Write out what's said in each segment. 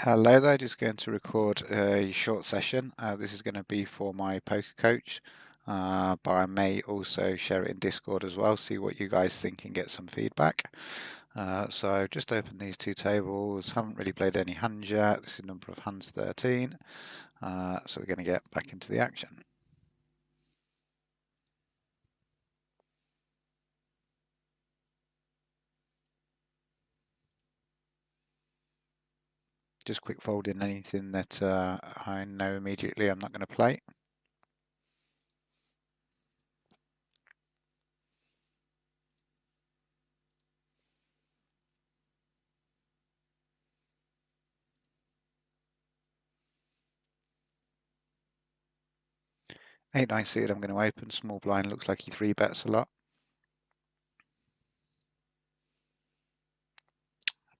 Hello there, just going to record a short session. This is going to be for my poker coach, but I may also share it in Discord as well, see what you guys think and get some feedback. So I've just opened these two tables, haven't really played any hands yet. This is number of hands 13, so we're going to get back into the action. Just quick folding anything that I know immediately I'm not going to play. Eight nine suited I'm going to open, small blind, looks like he three bets a lot.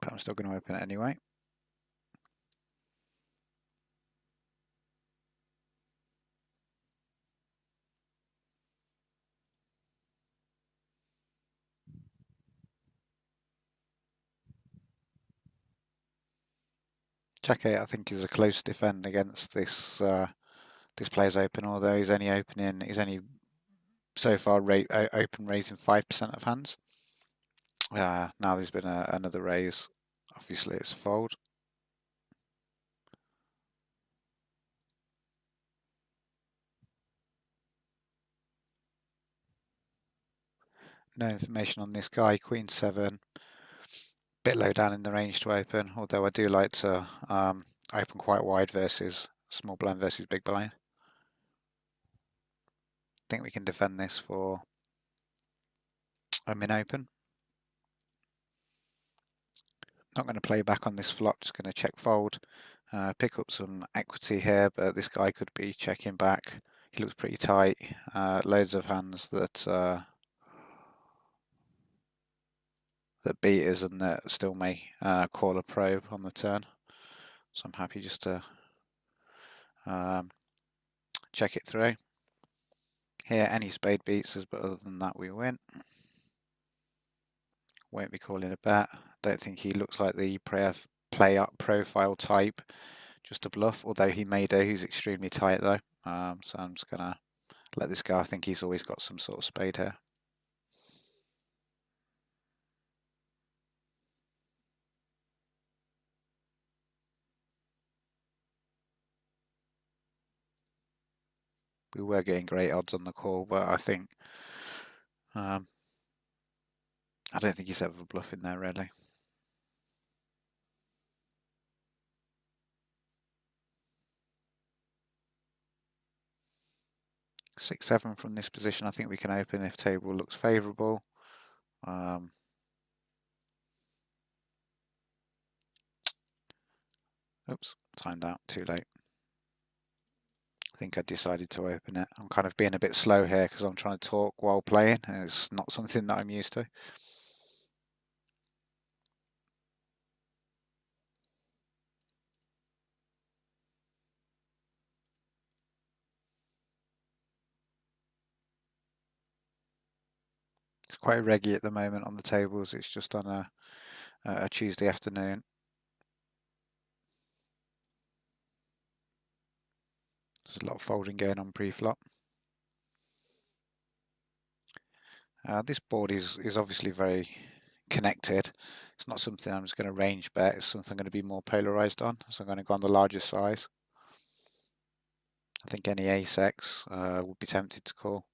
But I'm still going to open it anyway. Jack 8 I think is a close defend against this this player's open, although he's only so far open raising 5% of hands. Now there's been another raise. Obviously it's a fold. No information on this guy, Queen 7. Bit low down in the range to open, although I do like to open quite wide versus small blind versus big blind. I think we can defend this for a min open. Not going to play back on this flop, just going to check fold, pick up some equity here, but this guy could be checking back. He looks pretty tight, loads of hands that beat us and that still may call a probe on the turn. So I'm happy just to check it through. Here any spade beats us, but other than that we win. Won't be calling a bet. Don't think he looks like the play up profile type, just a bluff, although he may do. He's extremely tight though. So I'm just gonna let this go. I think he's always got some sort of spade here. We were getting great odds on the call, but I think I don't think he's ever bluffing there really. Six, seven from this position. I think we can open if table looks favourable. Oops, timed out, too late. I think I decided to open it. I'm kind of being a bit slow here because I'm trying to talk while playing, and it's not something that I'm used to. It's quite reggy at the moment on the tables. It's just on a Tuesday afternoon. There's a lot of folding going on pre-flop. This board is obviously very connected. It's not something I'm just going to range bet. It's something I'm going to be more polarized on. So I'm going to go on the larger size. I think any ace-x would be tempted to call.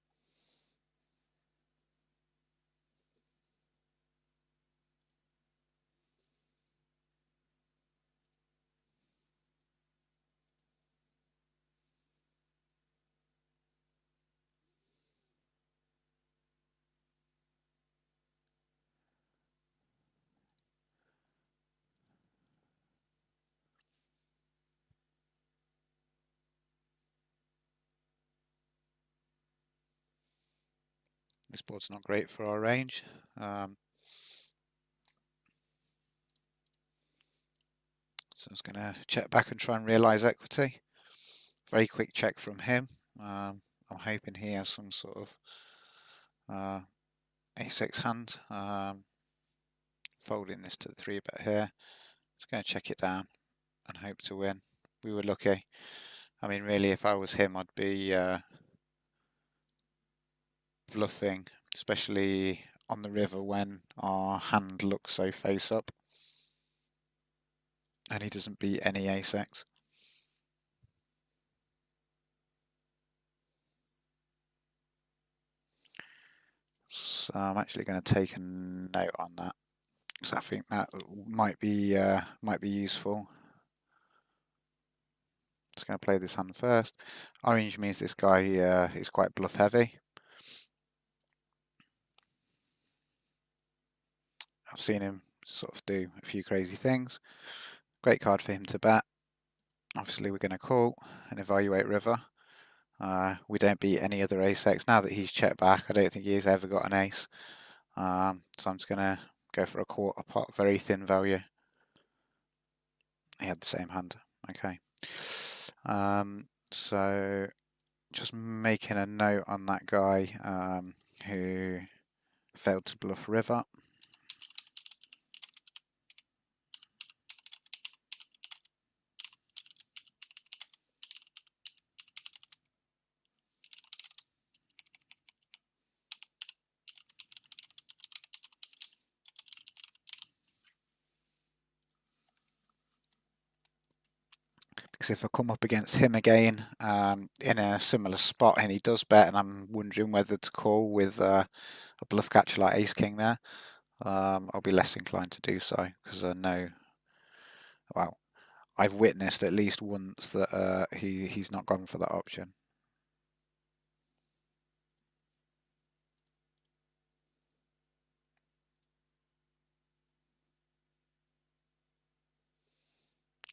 This board's not great for our range. So I was going to check back and try and realise equity. Very quick check from him. I'm hoping he has some sort of ace-x hand. Folding this to the 3-bet here. Just going to check it down. and hope to win. We were lucky. I mean, really, if I was him, I'd be bluffing, especially on the river when our hand looks so face up and he doesn't beat any ace-x. So I'm actually going to take a note on that, because I think that might be useful. Just going to play this hand first. Orange means this guy is quite bluff heavy. I've seen him sort of do a few crazy things. Great card for him to bet. Obviously we're going to call and evaluate river. We don't beat any other ace-x. Now that he's checked back, I don't think he's ever got an ace. So I'm just going to go for a quarter pot, very thin value. He had the same hand. Okay. So just making a note on that guy who failed to bluff river. Because if I come up against him again in a similar spot and he does bet, and I'm wondering whether to call with a bluff catcher like ace king there, I'll be less inclined to do so, because I know, well, I've witnessed at least once that he's not gone for that option.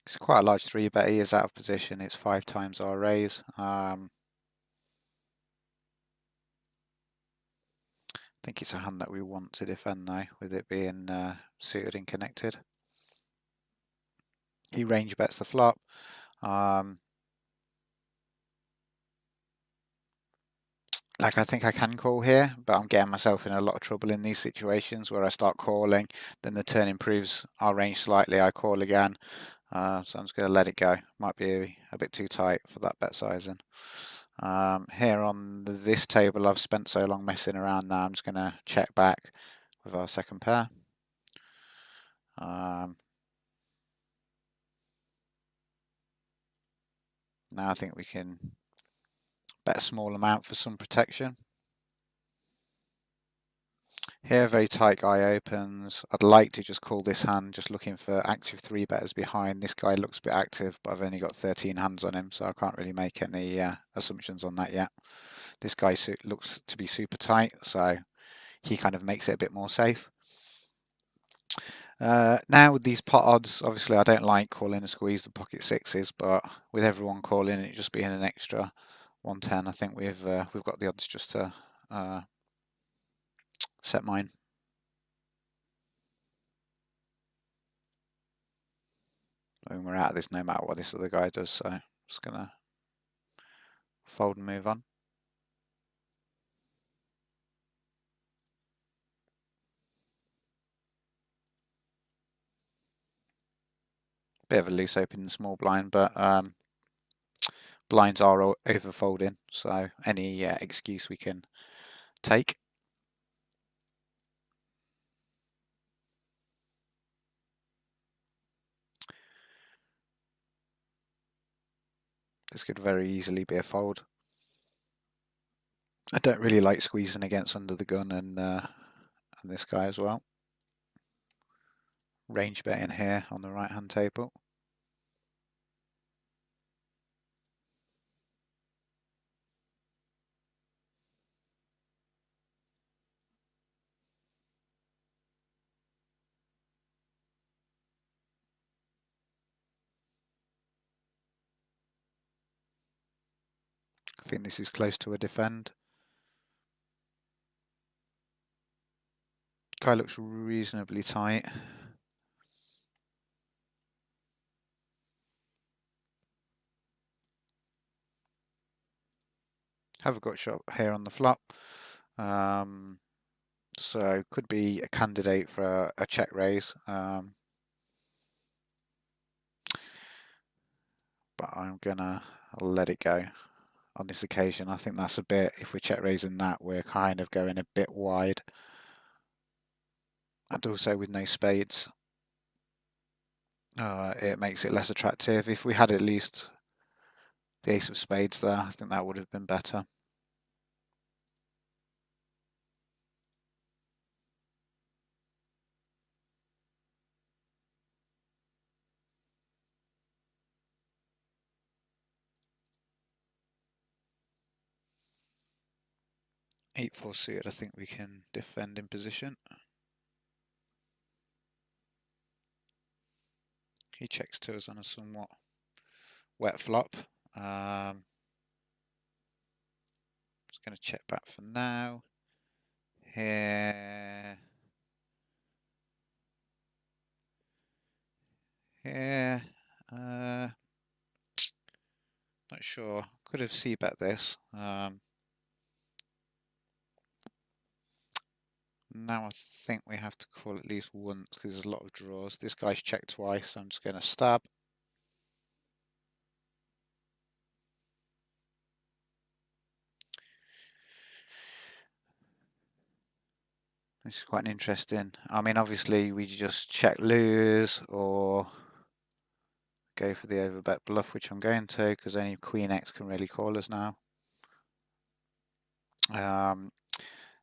It's quite a large 3-bet. He is out of position. It's 5 times our raise. I think it's a hand that we want to defend though, with it being suited and connected. He range bets the flop. Like, I think I can call here, but I'm getting myself in a lot of trouble in these situations where I start calling, then the turn improves our range slightly, I call again. So I'm just going to let it go. Might be a bit too tight for that bet sizing. Here on this table, I've spent so long messing around now, I'm just going to check back with our second pair. Now I think we can bet a small amount for some protection. Here, very tight guy opens. I'd like to just call this hand, just looking for active 3-betters behind. This guy looks a bit active, but I've only got 13 hands on him, so I can't really make any assumptions on that yet. This guy looks to be super tight, so he kind of makes it a bit more safe. Now with these pot odds, obviously I don't like calling a squeeze the pocket sixes, but with everyone calling it just being an extra 110, I think we've got the odds just to set mine. I mean, we're out of this no matter what this other guy does, so I'm just gonna fold and move on. Bit of a loose open small blind, but blinds are over folding, so any excuse we can take. This could very easily be a fold. I don't really like squeezing against under the gun and this guy as well. Range betting here on the right hand table. I think this is close to a defend. Guy looks reasonably tight. Have a gut shot here on the flop. So could be a candidate for a check raise. but I'm gonna let it go on this occasion. I think that's a bit, if we're check raising that, we're kind of going a bit wide. And also with no spades, it makes it less attractive. If we had at least the ace of spades there, I think that would have been better. Eight four suited, I think we can defend in position. He checks to us on a somewhat wet flop. Just going to check back for now. Here. Here. Not sure. Could have c-bet this. Now I think we have to call at least once because there's a lot of draws. This guy's checked twice, so I'm just going to stab. This is quite interesting. I mean, obviously we just check lose or go for the overbet bluff, which I'm going to because only Queen X can really call us now.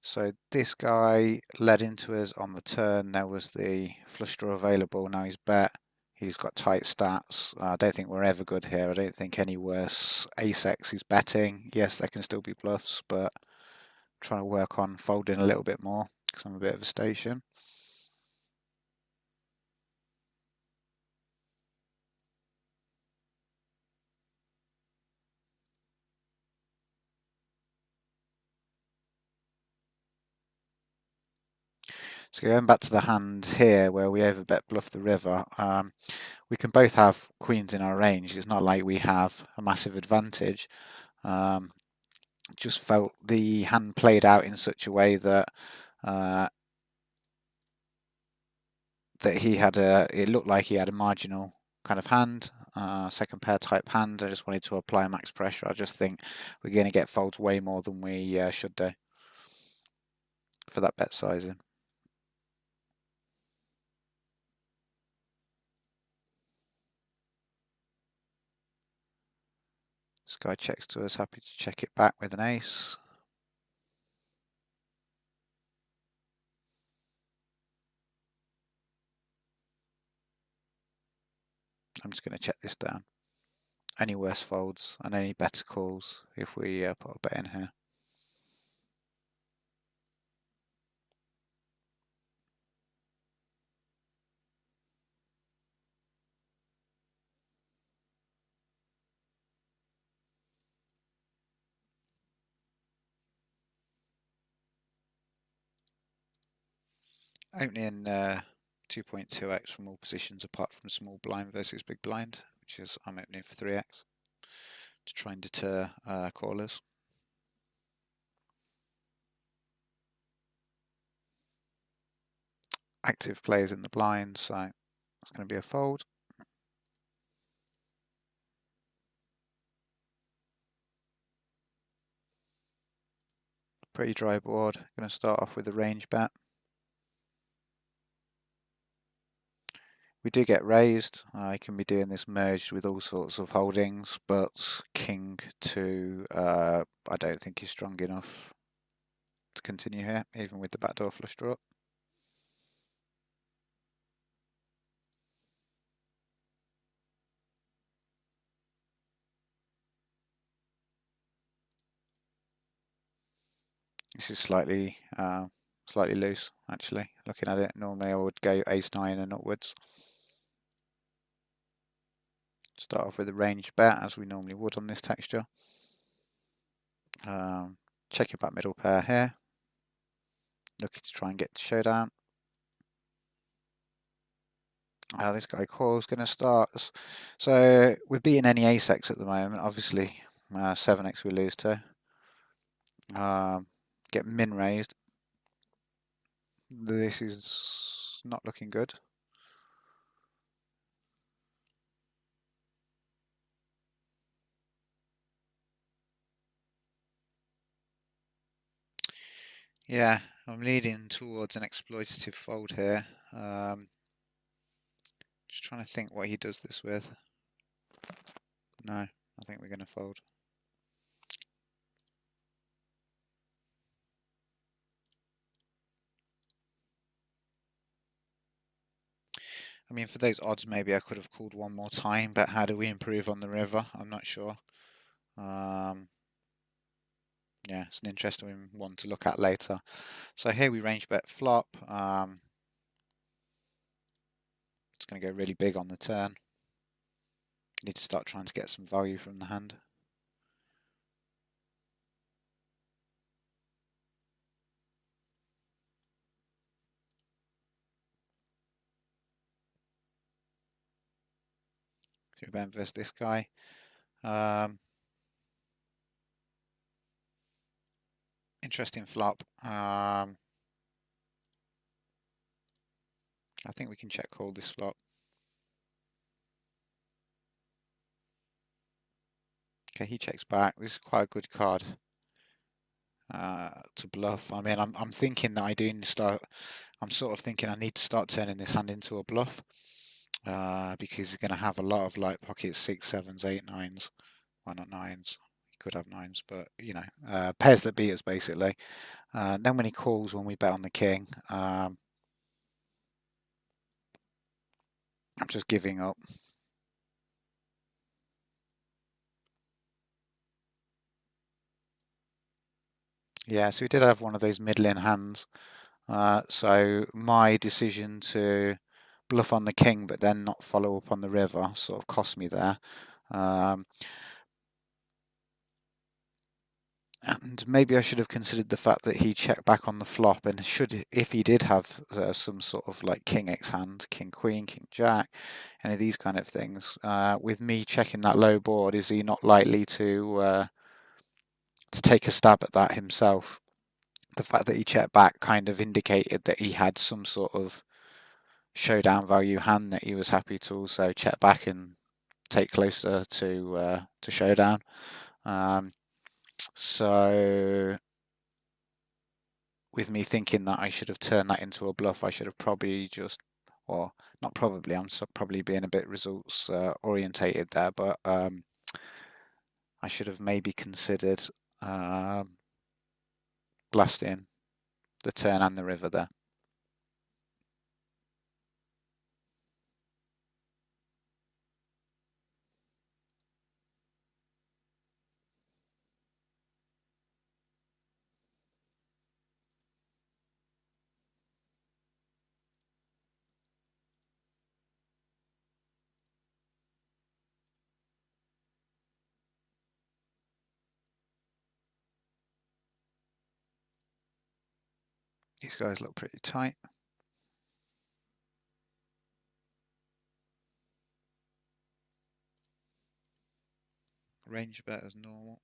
So this guy led into us on the turn. There was the flush draw available. Now he's bet. He's got tight stats. I don't think we're ever good here. I don't think any worse. Ace X is betting. Yes, there can still be bluffs, but I'm trying to work on folding a little bit more because I'm a bit of a station. So going back to the hand here where we overbet bluff the river, we can both have queens in our range. It's not like we have a massive advantage. Just felt the hand played out in such a way that that he had it looked like he had a marginal kind of hand, second pair type hand. I just wanted to apply max pressure. I just think we're going to get folds way more than we should do for that bet sizing. This guy checks to us, happy to check it back with an ace. I'm just going to check this down. Any worse folds and any better calls if we put a bet in here. Opening 2.2x from all positions apart from small blind versus big blind, which is I'm opening for 3x to try and deter callers. Active players in the blind, so it's going to be a fold. Pretty dry board. Going to start off with a range bet. We do get raised. I can be doing this merged with all sorts of holdings, but king to I don't think he's strong enough to continue here, even with the backdoor flush draw. This is slightly loose, actually. Looking at it, normally I would go ace-9 and upwards. Start off with a range bet, as we normally would on this texture. Checking back middle pair here. Looking to try and get to showdown. This guy calls, going to start. So we're beating any ace-x at the moment. Obviously, 7x we lose to. Get min raised. This is not looking good. Yeah, I'm leading towards an exploitative fold here. Just trying to think what he does this with. No, I think we're going to fold. I mean, for those odds, maybe I could have called one more time, but how do we improve on the river? I'm not sure. Yeah, it's an interesting one to look at later. So here we range bet flop. It's going to go really big on the turn. Need to start trying to get some value from the hand. Three bet versus this guy. Interesting flop. I think we can check call this flop. Okay, he checks back. This is quite a good card to bluff. I mean, I'm thinking that I do need to start. I'm sort of thinking I need to start turning this hand into a bluff because he's going to have a lot of like pockets, 6, 7s, 8, 9s. Why not 9s? He could have 9s, but you know, pairs that beat us basically. Then when he calls, when we bet on the king, I'm just giving up. Yeah, so we did have one of those middling hands. So my decision to bluff on the king but then not follow up on the river sort of cost me there. And maybe I should have considered the fact that he checked back on the flop, and should, if he did have some sort of like king X hand, king queen, king jack, any of these kind of things, with me checking that low board, is he not likely to take a stab at that himself? The fact that he checked back kind of indicated that he had some sort of showdown value hand that he was happy to also check back and take closer to showdown. So with me thinking that I should have turned that into a bluff, I should have probably just, well, not probably, I'm probably being a bit results orientated there, but I should have maybe considered blasting the turn and the river there. These guys look pretty tight. Range bet as normal.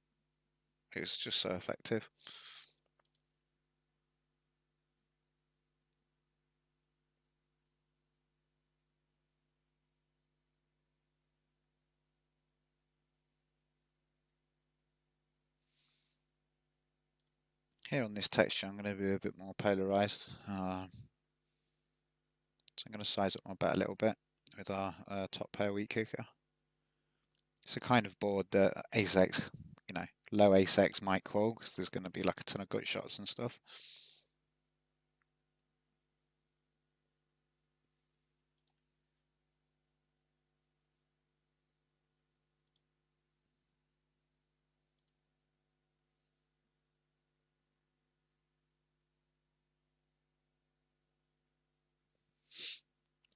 It's just so effective. Here on this texture, I'm going to be a bit more polarized. So I'm going to size up my bet a little bit with our top pair weak kicker. It's a kind of board that ace-x, you know, low ace-x might call because there's going to be like a ton of gut shots and stuff.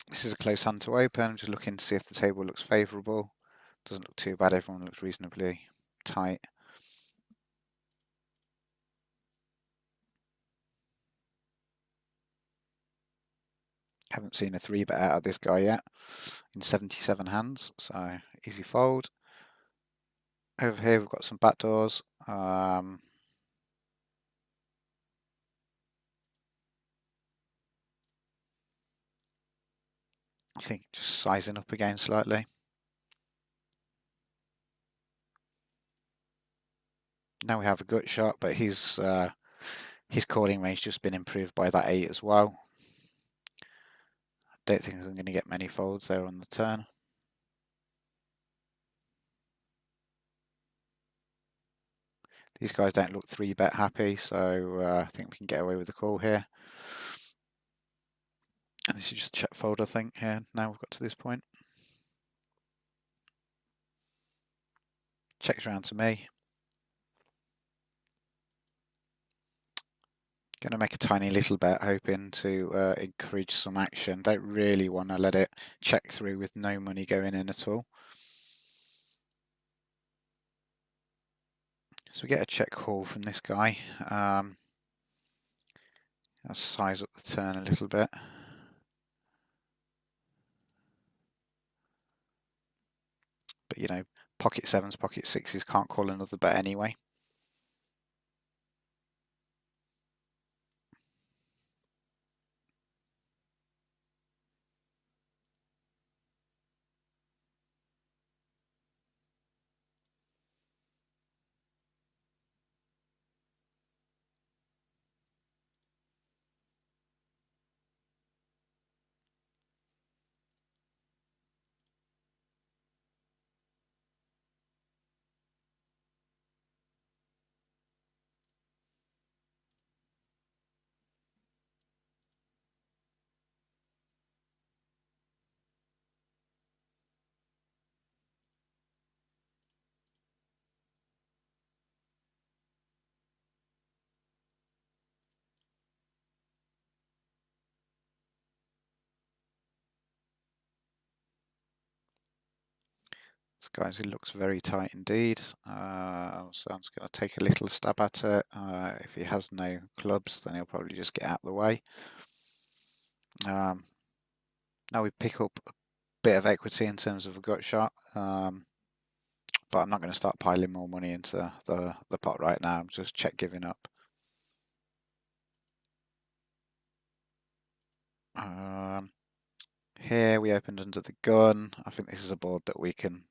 This is a close hand to open. I'm just looking to see if the table looks favourable. Doesn't look too bad. Everyone looks reasonably tight. Haven't seen a 3-bet out of this guy yet in 77 hands, so easy fold. Over here we've got some backdoors. I think just sizing up again slightly. Now we have a gut shot, but he's His calling range just been improved by that 8 as well. Don't think I'm going to get many folds there on the turn. These guys don't look 3-bet happy, so I think we can get away with the call here. And this is just check fold, I think, here. Now we've got to this point. Checks around to me. Going to make a tiny little bet, hoping to encourage some action. Don't really want to let it check through with no money going in at all. So we get a check call from this guy. I'll size up the turn a little bit. But you know, pocket 7s, pocket 6s can't call another bet anyway. This guys, it looks very tight indeed. So I'm just going to take a little stab at it. If he has no clubs, then he'll probably just get out of the way. Now we pick up a bit of equity in terms of a gut shot, but I'm not going to start piling more money into the pot right now. I'm just check giving up. Here we opened under the gun. I think this is a board that we can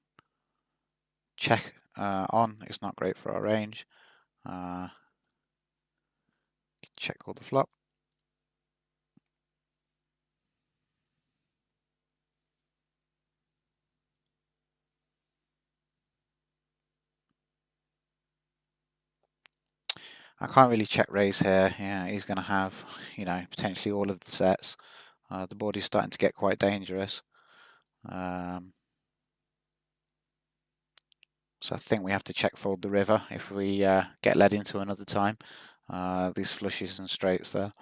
check on. It's not great for our range. Check all the flop. I can't really check raise here. Yeah, he's going to have, you know, potentially all of the sets. The board is starting to get quite dangerous. So I think we have to check fold the river if we get led into another time. These flushes and straights there.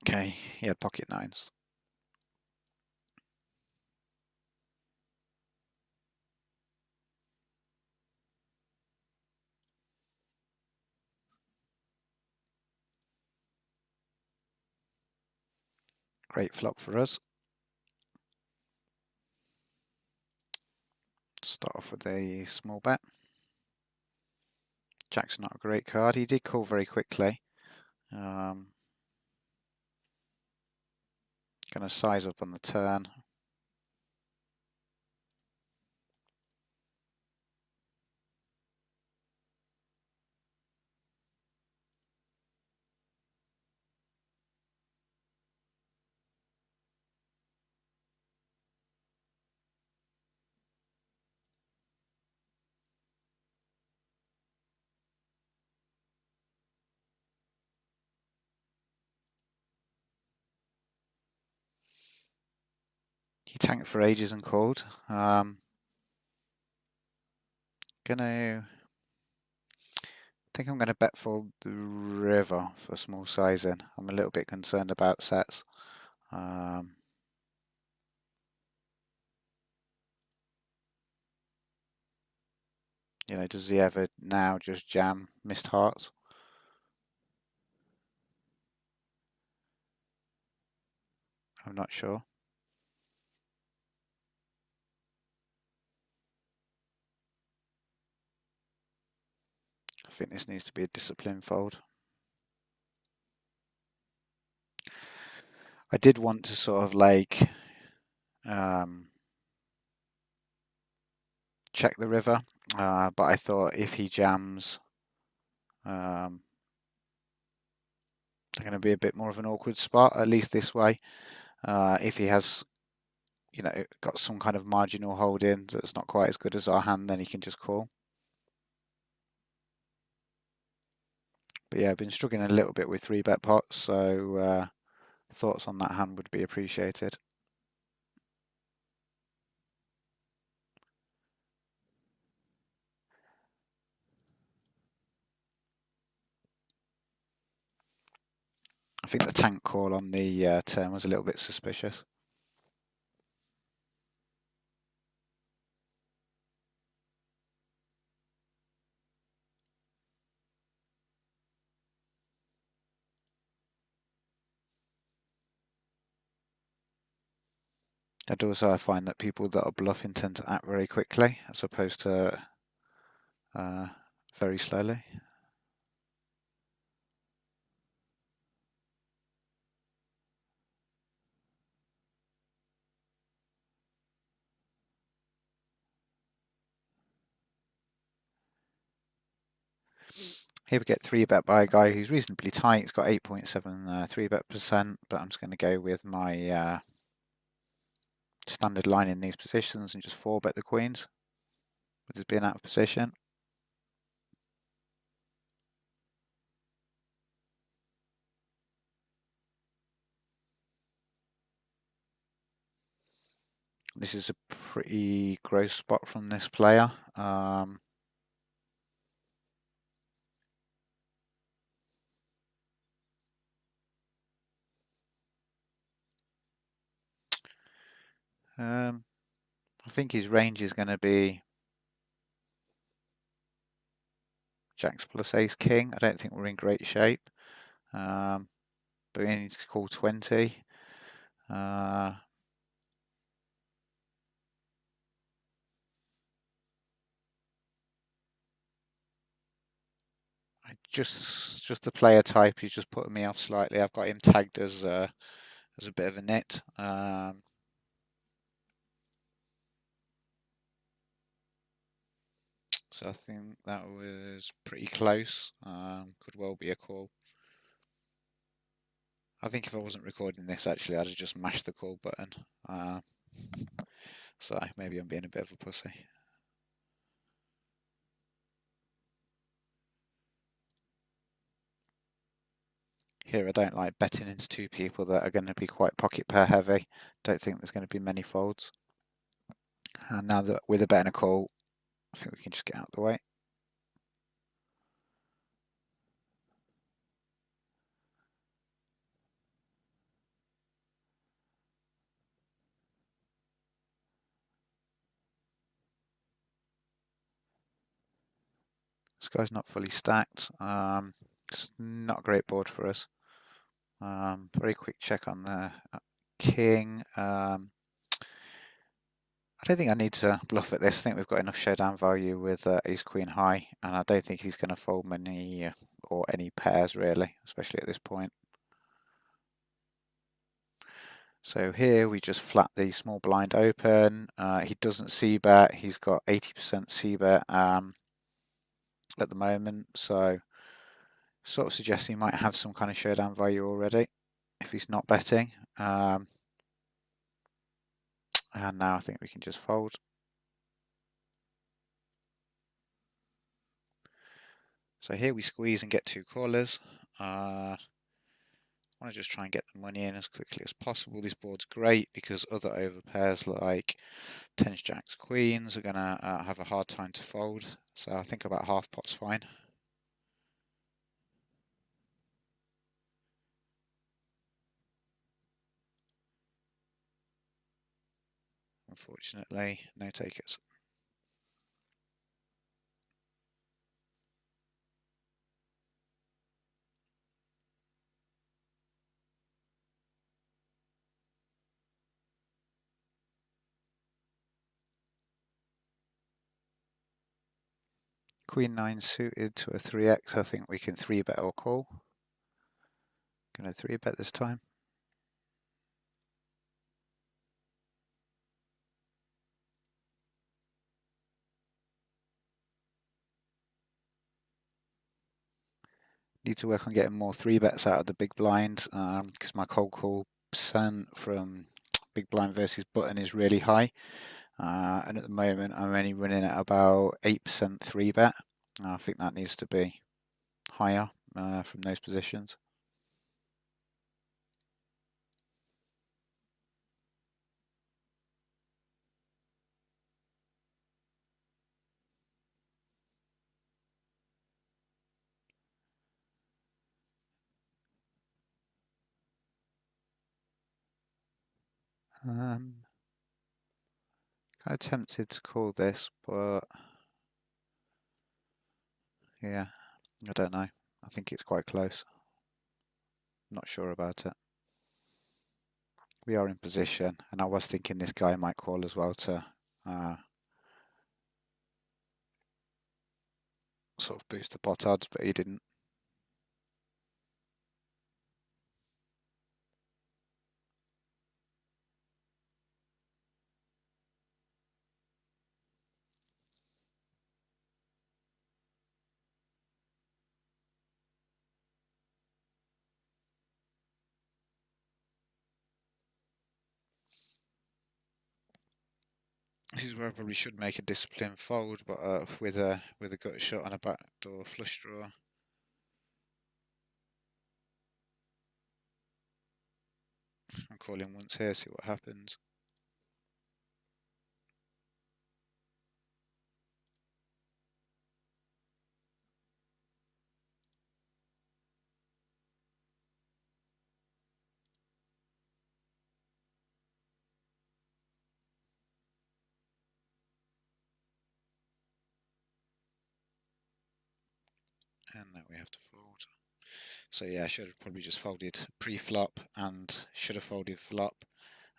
Okay, he had pocket 9s. Great flop for us. Start off with a small bet. Jack's not a great card. He did call very quickly. Going to size up on the turn. He tanked for ages and called. Think I'm going to bet fold the river for small sizing. I'm a little bit concerned about sets. You know, does he ever now just jam missed hearts? I'm not sure. I think this needs to be a discipline fold. I did want to sort of like check the river, but I thought if he jams They're going to be a bit more of an awkward spot, at least this way. If he has, you know, got some kind of marginal hold in that's not quite as good as our hand, then he can just call. But yeah, I've been struggling a little bit with 3-bet pots, so thoughts on that hand would be appreciated. I think the tank call on the turn was a little bit suspicious. And also I find that people that are bluffing tend to act very quickly as opposed to very slowly. Here we get 3-bet by a guy who's reasonably tight. He's got 8.7 3-bet percent, but I'm just going to go with my standard line in these positions and just 4-bet the queens with us being out of position. This is a pretty gross spot from this player. I think his range is going to be Jacks plus Ace King. I don't think we're in great shape, but we need to call 20. Just the player type, he's just putting me off slightly. I've got him tagged as a bit of a nit. So I think that was pretty close. Could well be a call. I think if I wasn't recording this, actually, I'd have just mashed the call button. So maybe I'm being a bit of a pussy. Here I don't like betting into two people that are going to be quite pocket pair heavy. Don't think there's going to be many folds. And now that with a bet and a call, I think we can just get out of the way. This guy's not fully stacked. It's not a great board for us. Very quick check on the king. I don't think I need to bluff at this. I think we've got enough showdown value with ace queen high, and I don't think he's going to fold many or any pairs really, especially at this point. So here we just flat the small blind open. He doesn't c-bet. He's got 80% c-bet at the moment, so sort of suggesting he might have some kind of showdown value already if he's not betting. And now I think we can just fold. So here we squeeze and get two callers. I want to just try and get the money in as quickly as possible. This board's great because other overpairs like tens, jacks, queens are going to have a hard time to fold. So I think about half pot's fine. Unfortunately, no takers. Queen 9 suited to a 3x. I think we can 3-bet or call. Going to 3-bet this time. Need to work on getting more 3-bets out of the big blind because my cold call percent from big blind versus button is really high. And at the moment, I'm only running at about 8% 3-bet. I think that needs to be higher from those positions. Kind of tempted to call this, but yeah, I don't know. I think it's quite close. Not sure about it. We are in position, and I was thinking this guy might call as well to sort of boost the pot odds, but he didn't. This is where I probably should make a disciplined fold, but with a gut shot on a backdoor flush draw. I'm calling once here, see what happens. And now we have to fold. So yeah, I should have probably just folded pre-flop and should have folded flop.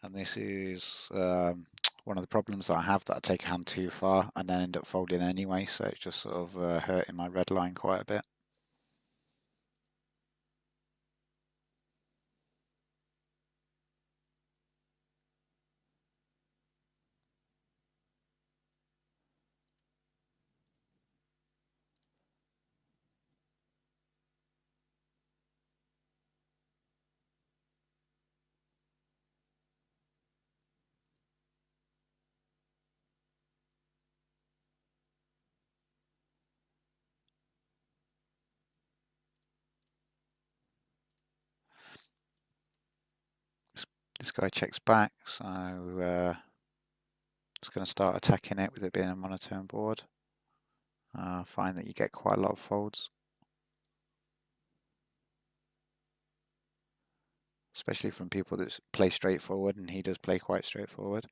And this is one of the problems that I have, that I take a hand too far and then end up folding anyway. So it's just sort of hurting my red line quite a bit. This guy checks back, so just going to start attacking it with it being a monotone board. Find that you get quite a lot of folds, especially from people that play straightforward, and he does play quite straightforward.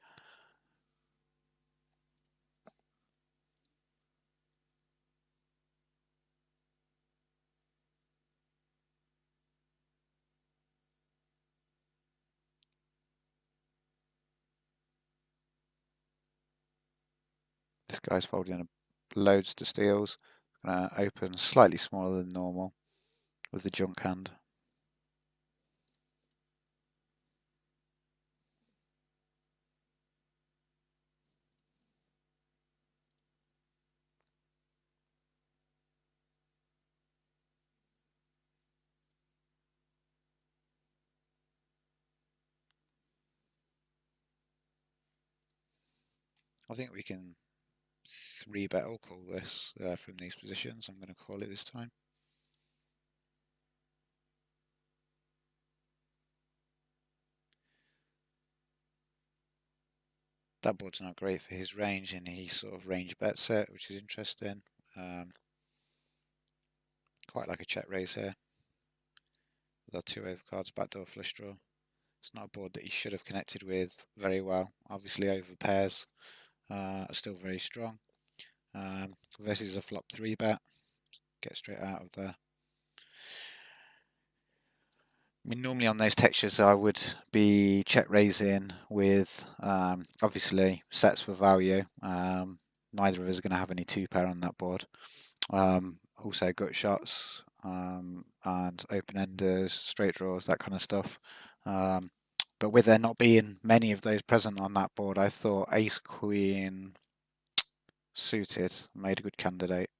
This guy's folding loads to steals. Open slightly smaller than normal with the junk hand. I think we can 3-bet or call this from these positions. I'm going to call it this time. That board's not great for his range, and he sort of range bets it, which is interesting. Quite like a check raise here. With our 2 overcards, backdoor flush draw. It's not a board that he should have connected with very well. Obviously over pairs are still very strong. Versus a flop 3-bet. Get straight out of there. I mean, normally on those textures I would be check raising with obviously sets for value. Neither of us are going to have any 2-pair on that board. Also gut shots and open-enders, straight draws, that kind of stuff. But with there not being many of those present on that board, I thought ace queen suited made a good candidate.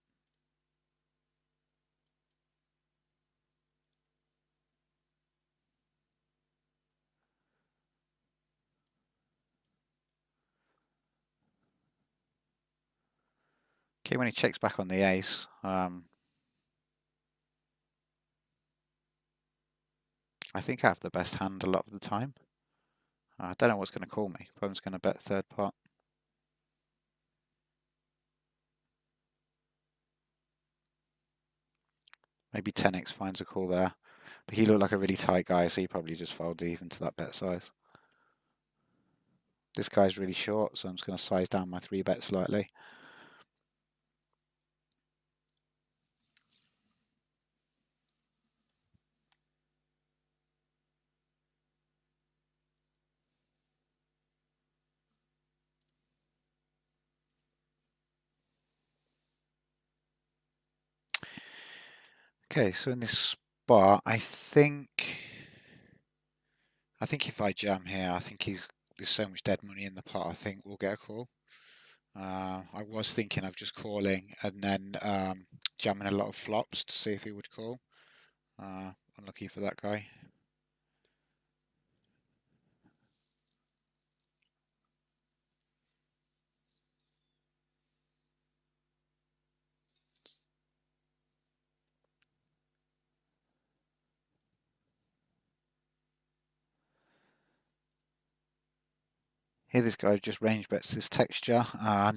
Okay, when he checks back on the ace, I think I have the best hand a lot of the time. I don't know what's going to call me, but I'm just going to bet third pot. Maybe 10x finds a call there. But he looked like a really tight guy, so he probably just folded even to that bet size. This guy's really short, so I'm just going to size down my 3-bet slightly. Okay, so in this spot, I think if I jam here, I think there's so much dead money in the pot, I think we'll get a call. I was thinking of just calling and then jamming a lot of flops to see if he would call. Unlucky for that guy. Here this guy just range bets this texture. I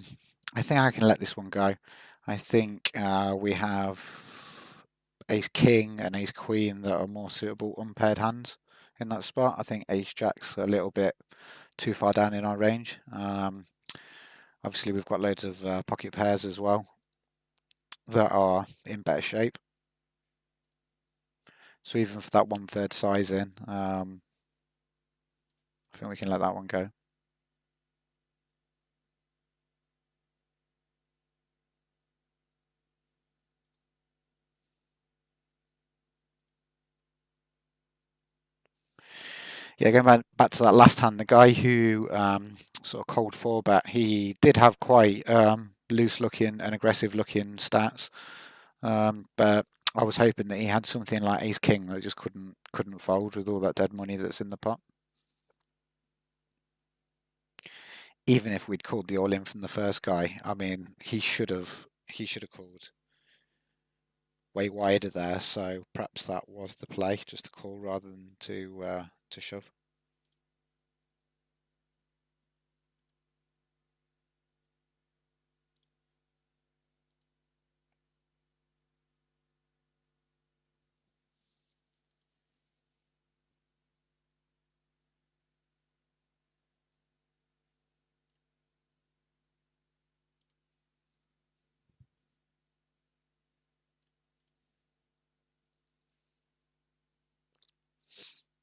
think I can let this one go. I think we have ace king and ace queen that are more suitable unpaired hands in that spot. I think ace jack's a little bit too far down in our range. Obviously we've got loads of pocket pairs as well that are in better shape. So even for that 1/3 size in, I think we can let that one go. Yeah, going back to that last hand, the guy who sort of cold 4-bet, he did have quite loose looking and aggressive looking stats, but I was hoping that he had something like ace king that just couldn't fold with all that dead money that's in the pot. Even if we'd called the all in from the first guy, I mean, he should have called way wider there. So perhaps that was the play, just to call rather than to shove.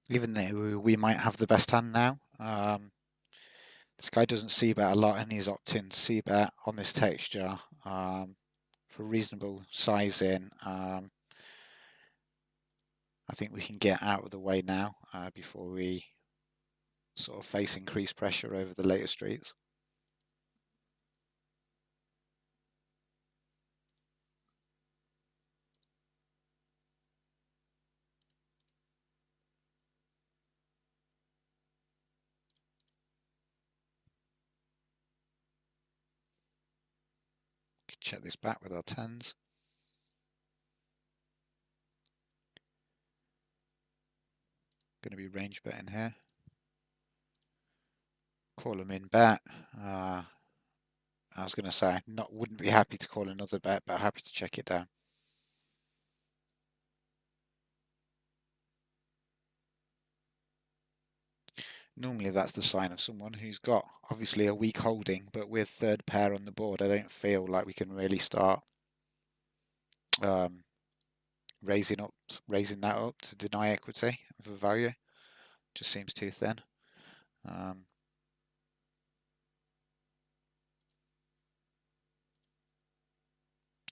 Even though we might have the best hand now, this guy doesn't c-bet a lot and he's opting to c-bet on this texture for reasonable size in. I think we can get out of the way now before we sort of face increased pressure over the later streets. Check this back with our 10s. Going to be range betting here. Call them in bet. I was going to say wouldn't be happy to call another bet, but happy to check it down. Normally that's the sign of someone who's got obviously a weak holding, but with third pair on the board, I don't feel like we can really start raising that up to deny equity for value. Just seems too thin.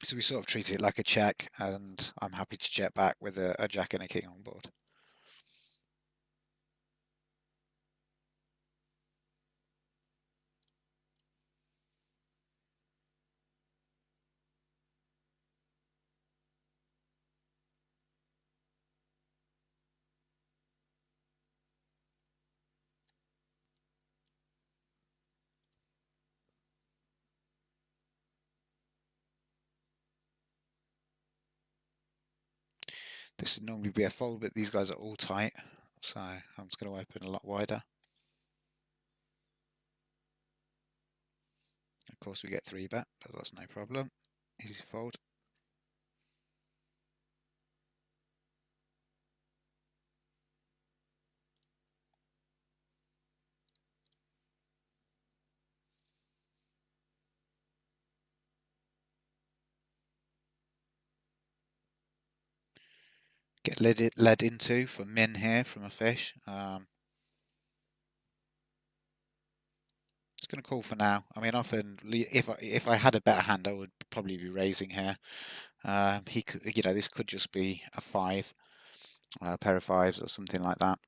So we sort of treat it like a check, and I'm happy to check back with a jack and a king on board. This would normally be a fold, but these guys are all tight, so I'm just going to open a lot wider. Of course we get 3-bet, but that's no problem. Easy fold. Get led into for min here from a fish. Just going to call for now. I mean, often if I had a better hand, I would probably be raising here. He could, this could just be a 5, a pair of 5s or something like that.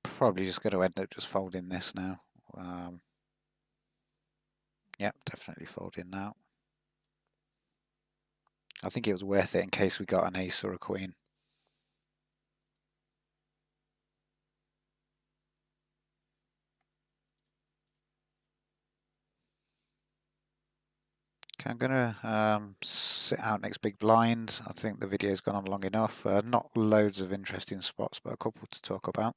Probably just going to end up just folding this now. Yep, definitely folding now. I think it was worth it in case we got an ace or a queen. Okay, I'm going to sit out next big blind. I think the video's gone on long enough. Not loads of interesting spots, but a couple to talk about.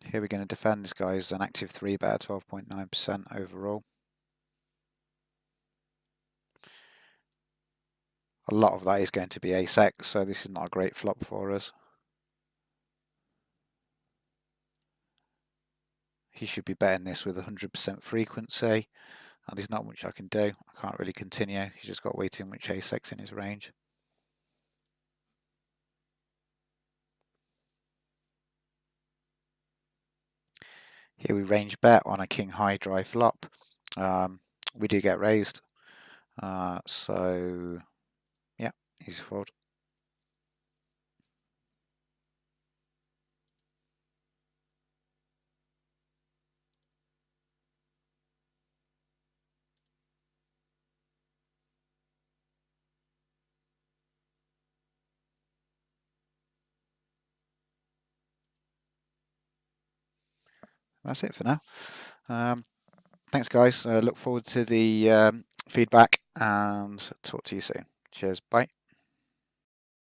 Here we're going to defend. This guy's an active 3-bet, 12.9% overall. A lot of that is going to be ace-x, so this is not a great flop for us. He should be betting this with 100% frequency. And there's not much I can do. I can't really continue. He's just got way too much ace-x in his range. Here we range bet on a king high dry flop. We do get raised. So, yeah, easy fold. That's it for now. Thanks, guys. Look forward to the feedback and talk to you soon. Cheers. Bye.